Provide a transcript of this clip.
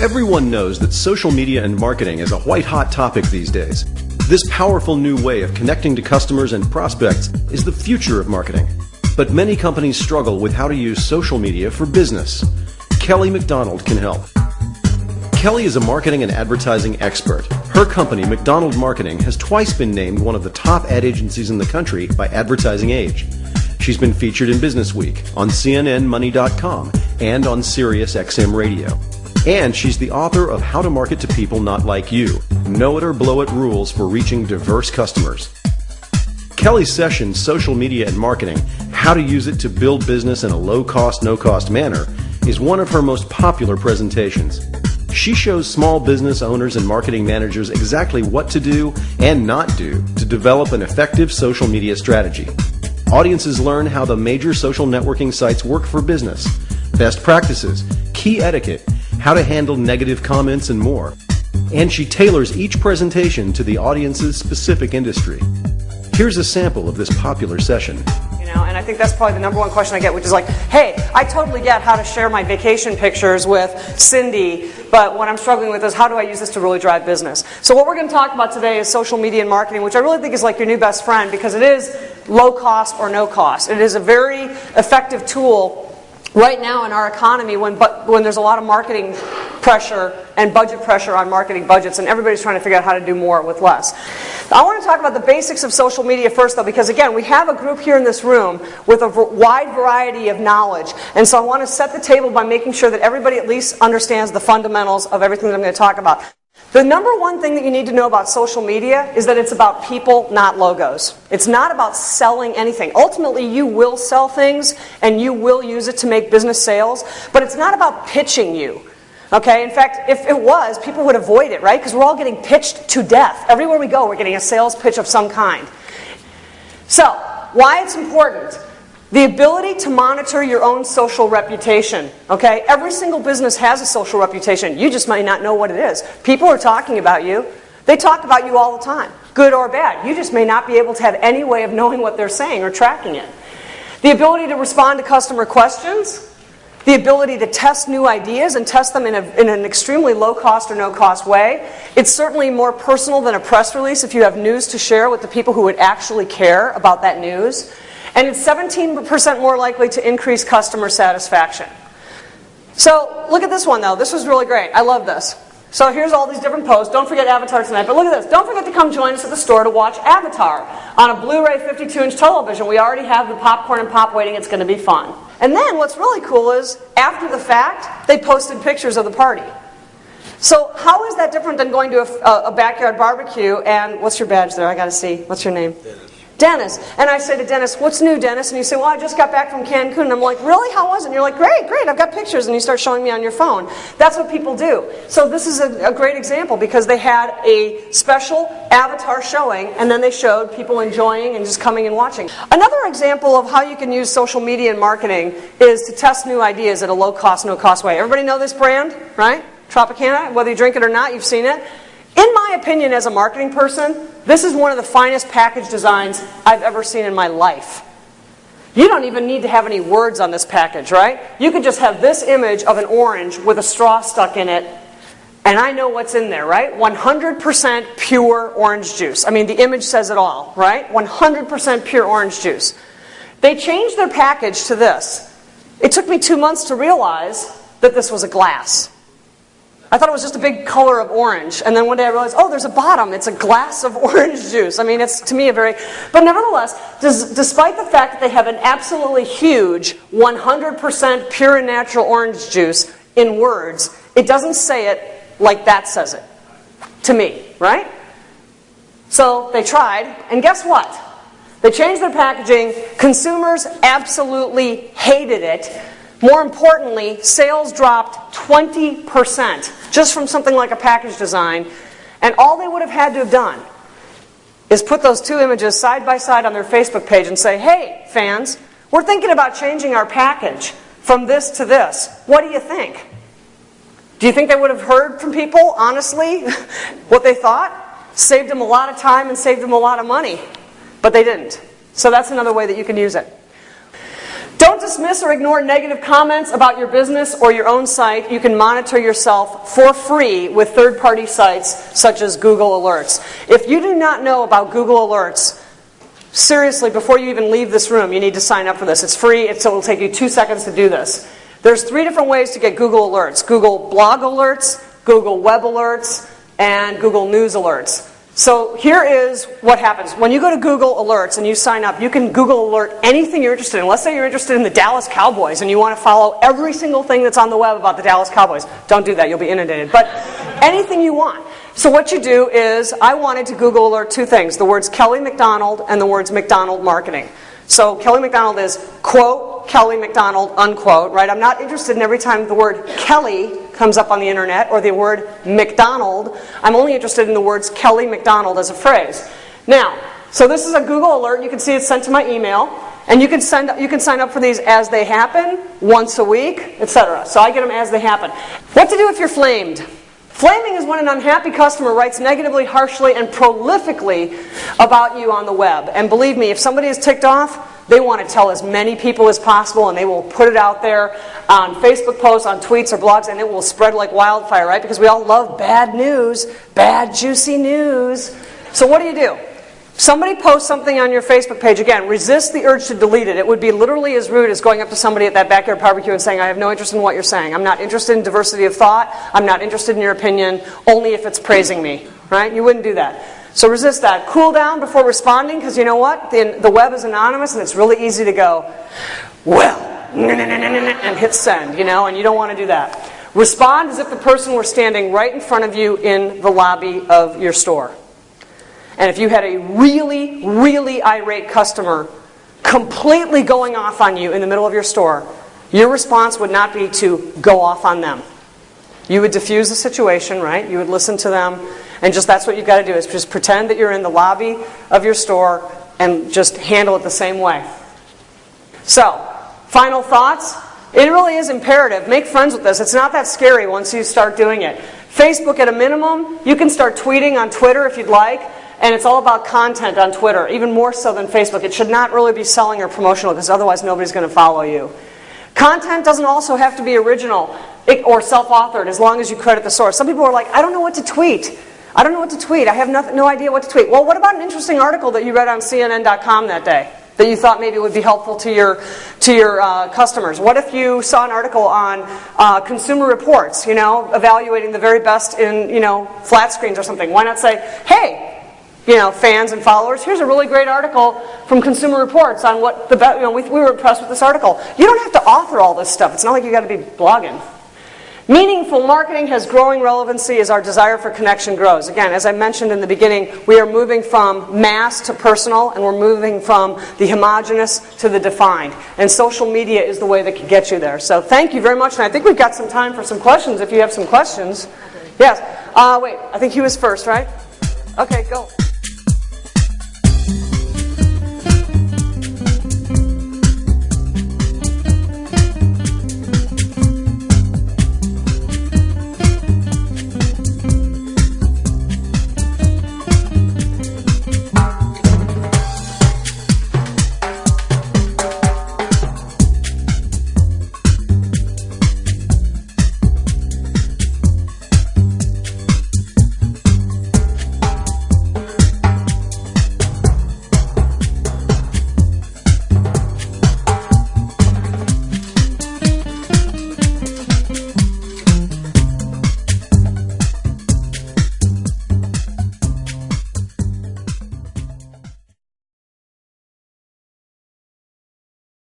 Everyone knows that social media and marketing is a white-hot topic these days. This powerful new way of connecting to customers and prospects is the future of marketing. But many companies struggle with how to use social media for business. Kelly McDonald can help. Kelly is a marketing and advertising expert. Her company, McDonald Marketing, has twice been named one of the top ad agencies in the country by Advertising Age. She's been featured in Business Week, on CNNMoney.com, and on Sirius XM Radio. And she's the author of How to Market to People Not Like You, Know It or Blow It Rules for Reaching Diverse Customers. Kelly's session, Social Media and Marketing, How to Use It to Build Business in a Low-Cost, No-Cost Manner, is one of her most popular presentations. She shows small business owners and marketing managers exactly what to do and not do to develop an effective social media strategy. Audiences learn how the major social networking sites work for business, best practices, key etiquette, how to handle negative comments, and more. And she tailors each presentation to the audience's specific industry. Here's a sample of this popular session. And I think that's probably the number one question I get, which is like, hey, I totally get how to share my vacation pictures with Cindy, but what I'm struggling with is how do I use this to really drive business? So what we're going to talk about today is social media and marketing, which I really think is like your new best friend because it is low cost or no cost. It is a very effective tool right now in our economy when there's a lot of marketing pressure and budget pressure on marketing budgets and everybody's trying to figure out how to do more with less. I want to talk about the basics of social media first though because again we have a group here in this room with a wide variety of knowledge and so I want to set the table by making sure that everybody at least understands the fundamentals of everything that I'm going to talk about. The number one thing that you need to know about social media is that it's about people, not logos. It's not about selling anything. Ultimately, you will sell things and you will use it to make business sales, but it's not about pitching you. Okay? In fact, if it was, people would avoid it, right? Because we're all getting pitched to death. Everywhere we go, we're getting a sales pitch of some kind. So, why it's important? The ability to monitor your own social reputation. Okay? Every single business has a social reputation. You just might not know what it is. People are talking about you. They talk about you all the time, good or bad. You just may not be able to have any way of knowing what they're saying or tracking it. The ability to respond to customer questions. The ability to test new ideas and test them in an extremely low cost or no cost way. It's certainly more personal than a press release if you have news to share with the people who would actually care about that news. And it's 17% more likely to increase customer satisfaction. So look at this one though. This was really great. I love this. So here's all these different posts. Don't forget Avatar tonight. But look at this. Don't forget to come join us at the store to watch Avatar on a Blu-ray 52-inch television. We already have the popcorn and pop waiting. It's going to be fun. And then what's really cool is after the fact, they posted pictures of the party. So how is that different than going to a backyard barbecue and what's your badge there? I got to see. What's your name? Dennis. And I say to Dennis, what's new, Dennis? And you say, well, I just got back from Cancun. And I'm like, really? How was it? And you're like, great, I've got pictures. And you start showing me on your phone. That's what people do. So this is a great example because they had a special Avatar showing and then they showed people enjoying and just coming and watching. Another example of how you can use social media and marketing is to test new ideas at a low cost, no cost way. Everybody know this brand, right? Tropicana, whether you drink it or not, you've seen it. In my opinion as a marketing person, this is one of the finest package designs I've ever seen in my life. You don't even need to have any words on this package, right? You could just have this image of an orange with a straw stuck in it, and I know what's in there, right? 100% pure orange juice. I mean, the image says it all, right? 100% pure orange juice. They changed their package to this. It took me 2 months to realize that this was a glass. I thought it was just a big color of orange. And then one day I realized, oh, there's a bottom. It's a glass of orange juice. I mean, it's to me a very... But nevertheless, despite the fact that they have an absolutely huge 100% pure and natural orange juice in words, it doesn't say it like that says it. To me, right? So they tried, and guess what? They changed their packaging. Consumers absolutely hated it. More importantly, sales dropped 20% just from something like a package design. And all they would have had to have done is put those two images side by side on their Facebook page and say, hey, fans, we're thinking about changing our package from this to this. What do you think? Do you think they would have heard from people, honestly, what they thought? Saved them a lot of time and saved them a lot of money. But they didn't. So that's another way that you can use it. Don't dismiss or ignore negative comments about your business or your own site. You can monitor yourself for free with third-party sites such as Google Alerts. If you do not know about Google Alerts, seriously, before you even leave this room, you need to sign up for this. It's free, so it'll take you 2 seconds to do this. There's 3 different ways to get Google Alerts. Google Blog Alerts, Google Web Alerts, and Google News Alerts. So here is what happens. When you go to Google Alerts and you sign up, you can Google Alert anything you're interested in. Let's say you're interested in the Dallas Cowboys and you want to follow every single thing that's on the web about the Dallas Cowboys. Don't do that, you'll be inundated. But anything you want. So what you do is, I wanted to Google Alert 2 things. The words Kelly McDonald and the words McDonald Marketing. So Kelly McDonald is, quote, Kelly McDonald, unquote, right? I'm not interested in every time the word Kelly comes up on the internet or the word McDonald. I'm only interested in the words Kelly McDonald as a phrase. Now, so this is a Google Alert. You can see it's sent to my email. And you can sign up for these as they happen, once a week, etc. So I get them as they happen. What to do if you're flamed? Flaming is when an unhappy customer writes negatively, harshly, and prolifically about you on the web. And believe me, if somebody is ticked off, they want to tell as many people as possible, and they will put it out there on Facebook posts, on tweets or blogs, and it will spread like wildfire, right? Because we all love bad news, bad, juicy news. So what do? Somebody posts something on your Facebook page, again, resist the urge to delete it. It would be literally as rude as going up to somebody at that backyard barbecue and saying, I have no interest in what you're saying. I'm not interested in diversity of thought. I'm not interested in your opinion, only if it's praising me. Right? You wouldn't do that. So resist that. Cool down before responding, because you know what? The web is anonymous and it's really easy to go, well, and hit send, and you don't want to do that. Respond as if the person were standing right in front of you in the lobby of your store. And if you had a really, really irate customer completely going off on you in the middle of your store, your response would not be to go off on them. You would diffuse the situation, right? You would listen to them, and that's what you've got to do, is just pretend that you're in the lobby of your store and just handle it the same way. So, final thoughts. It really is imperative. Make friends with this. It's not that scary once you start doing it. Facebook at a minimum. You can start tweeting on Twitter if you'd like. And it's all about content on Twitter, even more so than Facebook. It should not really be selling or promotional, because otherwise nobody's going to follow you. Content doesn't also have to be original or self-authored, as long as you credit the source. Some people are like, I don't know what to tweet. I don't know what to tweet. I have no idea what to tweet. Well, what about an interesting article that you read on CNN.com that day that you thought maybe would be helpful to your customers? What if you saw an article on Consumer Reports, evaluating the very best in, flat screens or something? Why not say, hey, fans and followers, here's a really great article from Consumer Reports on what we were impressed with this article. You don't have to author all this stuff. It's not like you got to be blogging. Meaningful marketing has growing relevancy as our desire for connection grows. Again, as I mentioned in the beginning, we are moving from mass to personal, and we're moving from the homogeneous to the defined. And social media is the way that can get you there. So thank you very much, and I think we've got some time for some questions if you have some questions. Yes. Wait, I think he was first, right? Okay, go.